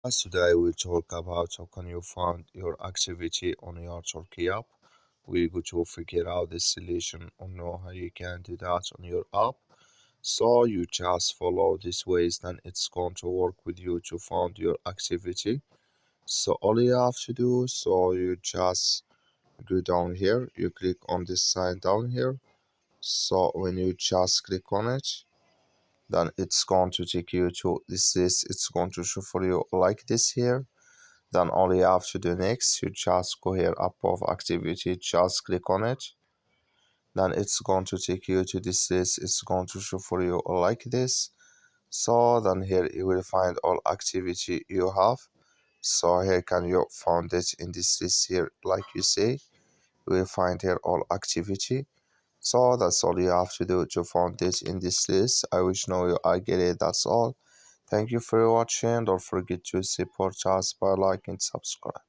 Today we'll talk about how can you find your activity on your Talkie app. We're going to figure out the solution or know how you can do that on your app. So you just follow these ways, then it's going to work with you to find your activity. So all you have to do, so you just go down here, you click on this sign down here. So when you just click on it, then it's going to take you to this list. It's going to show for you like this here. Then all you have to do next, you just go here above activity, just click on it. Then it's going to take you to this list. It's going to show for you like this. So then here you will find all activity you have. So here can you find it in this list here, like you say. You will find here all activity. So that's all you have to do to find it in this list. I wish know you I get it. That's all. Thank you for watching. Don't forget to support us by liking and subscribe.